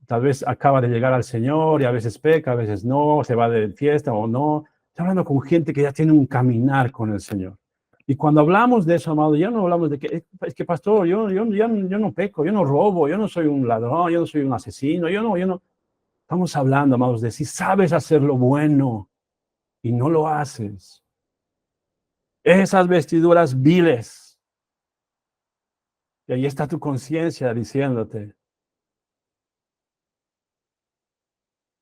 S1: tal vez acaba de llegar al Señor y a veces peca, a veces no, se va de fiesta o no. Estoy hablando con gente que ya tiene un caminar con el Señor. Y cuando hablamos de eso, amado, ya no hablamos de que, es que pastor, yo no peco, yo no robo, yo no soy un ladrón, yo no soy un asesino, yo no. Estamos hablando, amados, de si sabes hacer lo bueno y no lo haces. Esas vestiduras viles. Y ahí está tu conciencia diciéndote.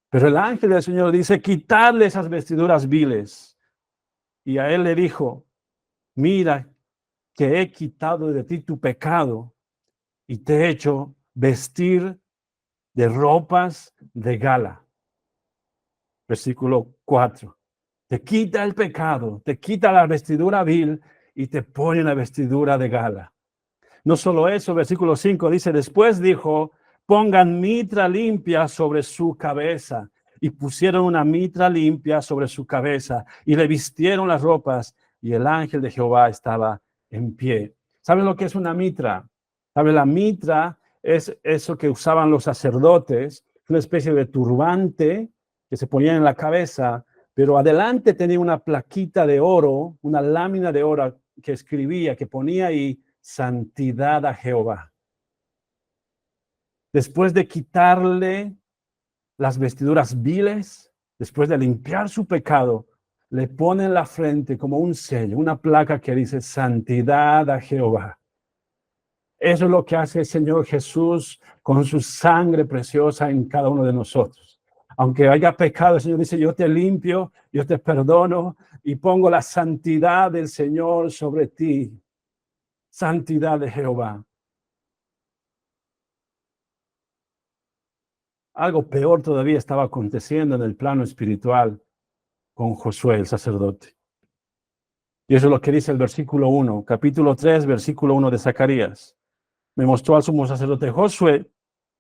S1: Pero el ángel del Señor dice, quitarle esas vestiduras viles. Y a él le dijo, mira que he quitado de ti tu pecado y te he hecho vestir de ropas de gala. Versículo 4. Te quita el pecado, te quita la vestidura vil y te pone la vestidura de gala. No solo eso, versículo 5 dice, después dijo, pongan mitra limpia sobre su cabeza. Y pusieron una mitra limpia sobre su cabeza y le vistieron las ropas y el ángel de Jehová estaba en pie. ¿Sabes lo que es una mitra? ¿Sabes? La mitra es eso que usaban los sacerdotes, una especie de turbante que se ponía en la cabeza, pero adelante tenía una plaquita de oro, una lámina de oro que escribía, que ponía ahí, santidad a Jehová. Después de quitarle las vestiduras viles, después de limpiar su pecado, le pone en la frente como un sello, una placa que dice santidad a Jehová. Eso es lo que hace el Señor Jesús con su sangre preciosa en cada uno de nosotros. Aunque haya pecado, el Señor dice, yo te limpio, yo te perdono y pongo la santidad del Señor sobre ti. Santidad de Jehová. Algo peor todavía estaba aconteciendo en el plano espiritual. con Josué, el sacerdote. Y eso es lo que dice el versículo 1, capítulo 3, versículo 1 de Zacarías. Me mostró al sumo sacerdote Josué,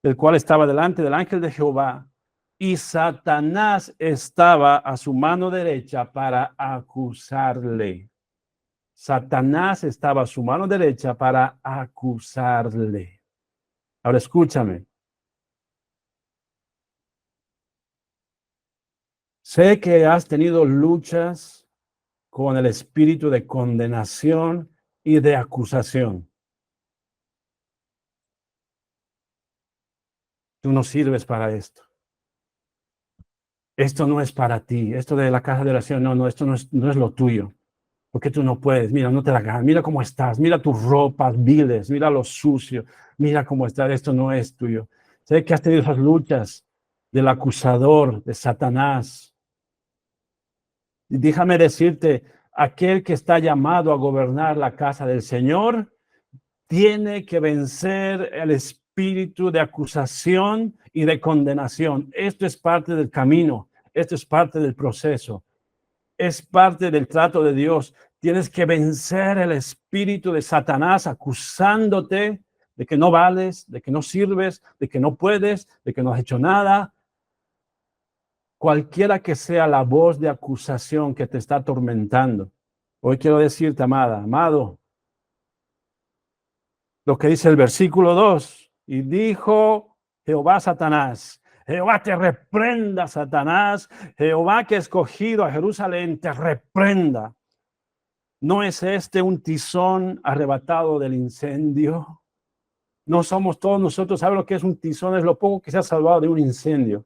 S1: el cual estaba delante del ángel de Jehová, y Satanás estaba a su mano derecha para acusarle. Satanás estaba a su mano derecha para acusarle. Ahora escúchame. Sé que has tenido luchas con el espíritu de condenación y de acusación. Tú no sirves para esto. Esto no es para ti. Esto de la casa de oración, no, esto no es lo tuyo. Porque tú no puedes. Mira, no te la ganas. Mira cómo estás. Mira tus ropas viles. Mira lo sucio. Mira cómo estás. Esto no es tuyo. Sé que has tenido esas luchas del acusador, de Satanás. Y déjame decirte, aquel que está llamado a gobernar la casa del Señor tiene que vencer el espíritu de acusación y de condenación. Esto es parte del camino, esto es parte del proceso, es parte del trato de Dios. Tienes que vencer el espíritu de Satanás acusándote de que no vales, de que no sirves, de que no puedes, de que no has hecho nada. Cualquiera que sea la voz de acusación que te está atormentando. Hoy quiero decirte, amada, amado, lo que dice el versículo 2, y dijo Jehová a Satanás, Jehová te reprenda, Satanás, Jehová que ha escogido a Jerusalén te reprenda. ¿No es este un tizón arrebatado del incendio? No somos todos nosotros, ¿saben lo que es un tizón? Es lo poco que se ha salvado de un incendio.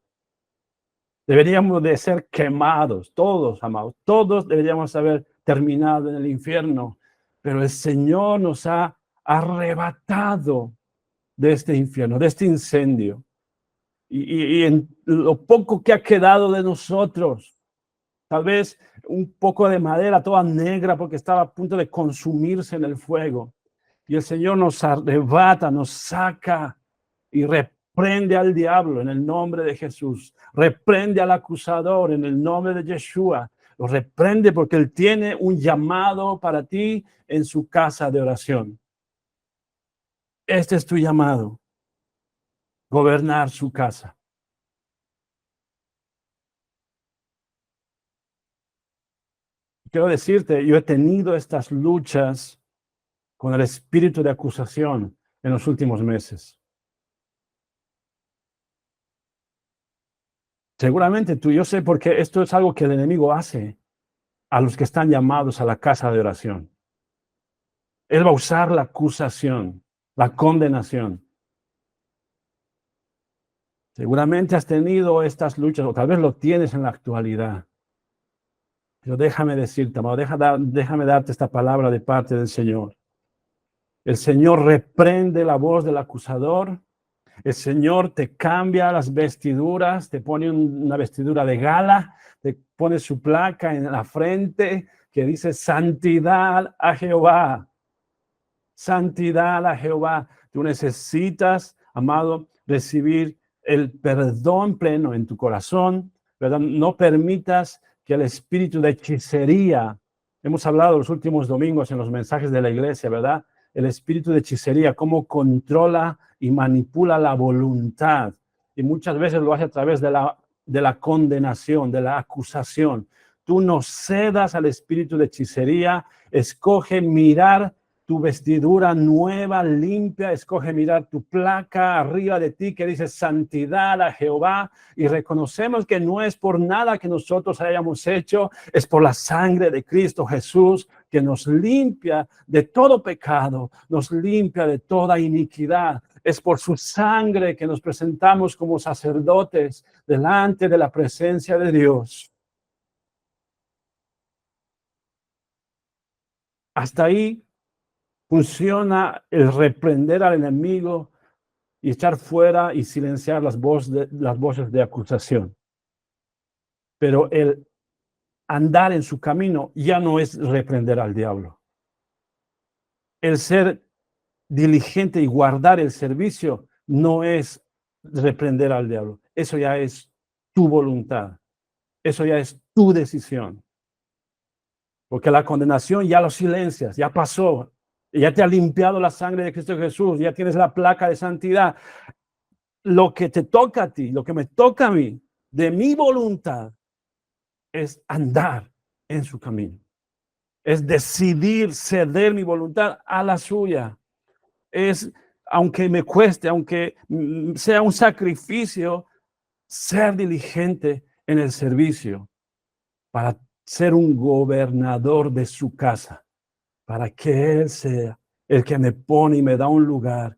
S1: Deberíamos de ser quemados, todos, amados, todos deberíamos haber terminado en el infierno, pero el Señor nos ha arrebatado de este infierno, de este incendio. Y en lo poco que ha quedado de nosotros, tal vez un poco de madera toda negra porque estaba a punto de consumirse en el fuego. Y el Señor nos arrebata, nos saca y reprende al diablo en el nombre de Jesús. Reprende al acusador en el nombre de Yeshua. Lo reprende porque Él tiene un llamado para ti en su casa de oración. Este es tu llamado. Gobernar su casa. Quiero decirte, yo he tenido estas luchas con el espíritu de acusación en los últimos meses. Seguramente tú, yo sé porque esto es algo que el enemigo hace a los que están llamados a la casa de oración. Él va a usar la acusación, la condenación. Seguramente has tenido estas luchas o tal vez lo tienes en la actualidad. Pero déjame decirte, amado, déjame darte esta palabra de parte del Señor. El Señor reprende la voz del acusador. El Señor te cambia las vestiduras, te pone una vestidura de gala, te pone su placa en la frente que dice santidad a Jehová. Santidad a Jehová. Tú necesitas, amado, recibir el perdón pleno en tu corazón, ¿verdad? No permitas que el espíritu de hechicería, hemos hablado los últimos domingos en los mensajes de la iglesia, ¿verdad? El espíritu de hechicería, cómo controla y manipula la voluntad. Y muchas veces lo hace a través de la condenación, de la acusación. Tú no cedas al espíritu de hechicería, escoge mirar tu vestidura nueva, limpia, escoge mirar tu placa arriba de ti que dice santidad a Jehová y reconocemos que no es por nada que nosotros hayamos hecho, es por la sangre de Cristo Jesús que nos limpia de todo pecado, nos limpia de toda iniquidad. Es por su sangre que nos presentamos como sacerdotes delante de la presencia de Dios. Hasta ahí funciona el reprender al enemigo y echar fuera y silenciar las voces de acusación. Pero el andar en su camino ya no es reprender al diablo. El ser diligente y guardar el servicio no es reprender al diablo. Eso ya es tu voluntad. Eso ya es tu decisión. Porque la condenación ya lo silencias, ya pasó. Ya te ha limpiado la sangre de Cristo Jesús, ya tienes la placa de santidad. Lo que te toca a ti, lo que me toca a mí, de mi voluntad, es andar en su camino. Es decidir ceder mi voluntad a la suya. Es, aunque me cueste, aunque sea un sacrificio, ser diligente en el servicio para ser un gobernador de su casa, para que Él sea el que me pone y me da un lugar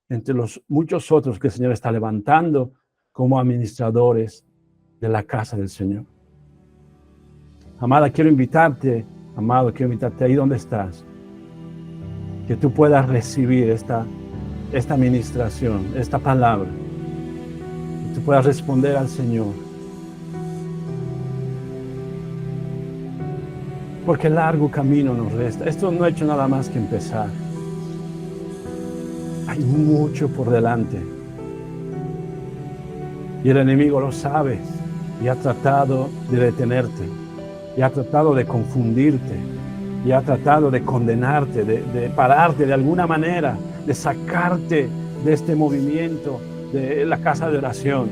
S1: entre los muchos otros que el Señor está levantando como administradores de la casa del Señor. Amada, quiero invitarte, amado, quiero invitarte ahí donde estás, que tú puedas recibir esta administración, esta palabra, que tú puedas responder al Señor. Porque largo camino nos resta. Esto no ha hecho nada más que empezar. Hay mucho por delante. Y el enemigo lo sabe y ha tratado de detenerte, y ha tratado de confundirte, y ha tratado de condenarte, de pararte de alguna manera, de sacarte de este movimiento de la casa de oración.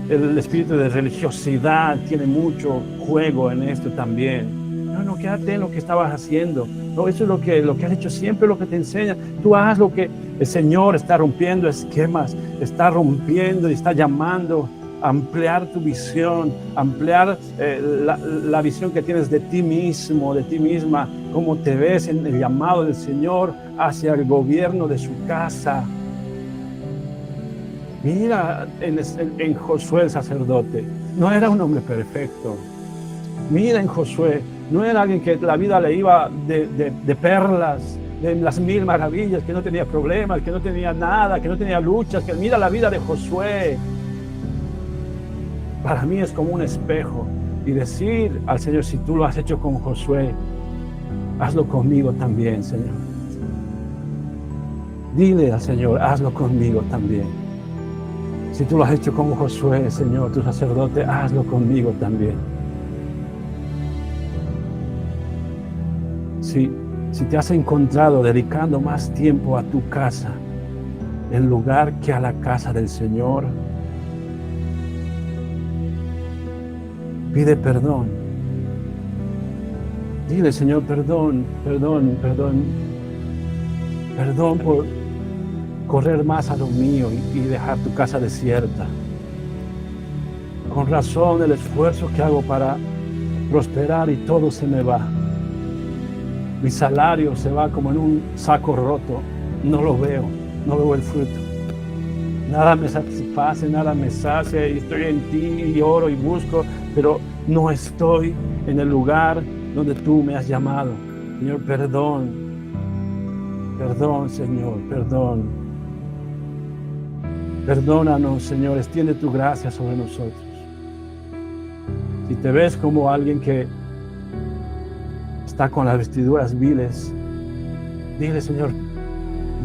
S1: El espíritu de religiosidad tiene mucho juego en esto también. No, quédate en lo que estabas haciendo. No, eso es lo que has hecho siempre, lo que te enseña. Tú haz lo que el Señor está rompiendo esquemas, está rompiendo y está llamando a ampliar tu visión, ampliar la visión que tienes de ti mismo, de ti misma, cómo te ves en el llamado del Señor hacia el gobierno de su casa. Mira en Josué el sacerdote, no era un hombre perfecto. Mira en Josué, no era alguien que la vida le iba de perlas, de las mil maravillas, que no tenía problemas, que no tenía nada, que no tenía luchas. Que mira la vida de Josué. Para mí es como un espejo, y decir al Señor, si tú lo has hecho con Josué, hazlo conmigo también, Señor. Dile al Señor, hazlo conmigo también. Si tú lo has hecho con Josué, Señor, tu sacerdote, hazlo conmigo también. Si te has encontrado dedicando más tiempo a tu casa en lugar que a la casa del Señor, pide perdón. Dile, Señor, perdón por correr más a lo mío y dejar tu casa desierta. Con razón el esfuerzo que hago para prosperar y todo se me va. Mi salario se va como en un saco roto. No lo veo el fruto. Nada me satisface, nada me sacia, y estoy en ti y oro y busco, pero no estoy en el lugar donde tú me has llamado. Señor, perdón, Señor, perdón. Perdónanos, Señor, extiende tu gracia sobre nosotros. Si te ves como alguien que está con las vestiduras viles, dile, Señor,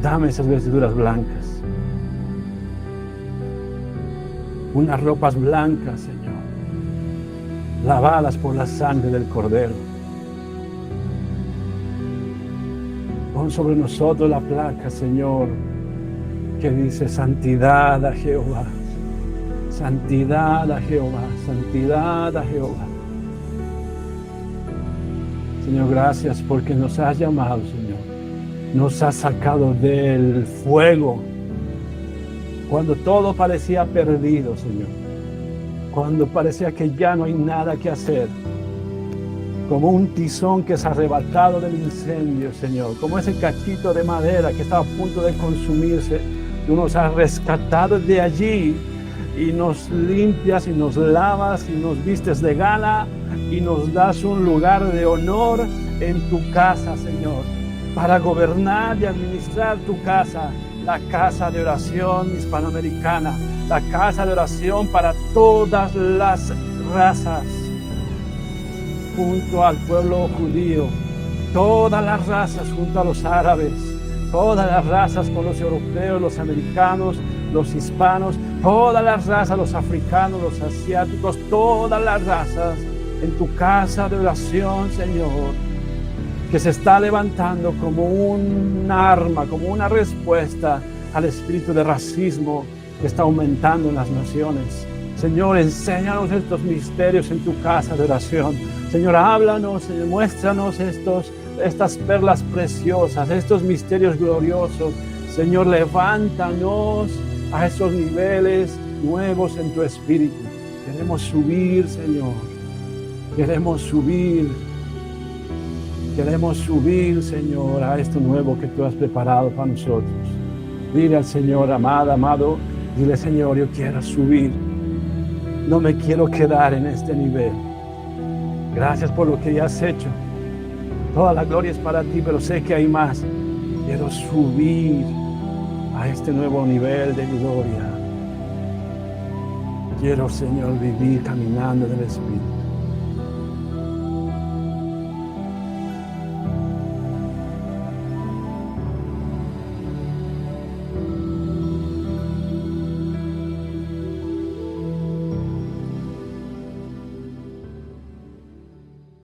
S1: dame esas vestiduras blancas. Unas ropas blancas, Señor, lavadas por la sangre del Cordero. Pon sobre nosotros la placa, Señor, que dice: santidad a Jehová, santidad a Jehová, santidad a Jehová. Señor, gracias porque nos has llamado, Señor. Nos has sacado del fuego cuando todo parecía perdido, Señor. Cuando parecía que ya no hay nada que hacer. Como un tizón que es arrebatado del incendio, Señor. Como ese cachito de madera que estaba a punto de consumirse. Tú nos has rescatado de allí y nos limpias y nos lavas y nos vistes de gala y nos das un lugar de honor en tu casa, Señor, para gobernar y administrar tu casa, la casa de oración hispanoamericana, la casa de oración para todas las razas, junto al pueblo judío, todas las razas junto a los árabes, todas las razas con los europeos, los americanos, los hispanos, todas las razas, los africanos, los asiáticos, todas las razas en tu casa de oración, Señor, que se está levantando como un arma, como una respuesta al espíritu de racismo que está aumentando en las naciones. Señor, enséñanos estos misterios en tu casa de oración. Señor, háblanos, Señor, muéstranos estas perlas preciosas, estos misterios gloriosos. Señor, levántanos a esos niveles nuevos en tu espíritu. Queremos subir, Señor. Queremos subir. Queremos subir, Señor, a esto nuevo que tú has preparado para nosotros. Dile al Señor, amado, dile, Señor, yo quiero subir. No me quiero quedar en este nivel. Gracias por lo que ya has hecho. Toda la gloria es para ti, pero sé que hay más. Quiero subir a este nuevo nivel de gloria. Quiero, Señor, vivir caminando en el Espíritu.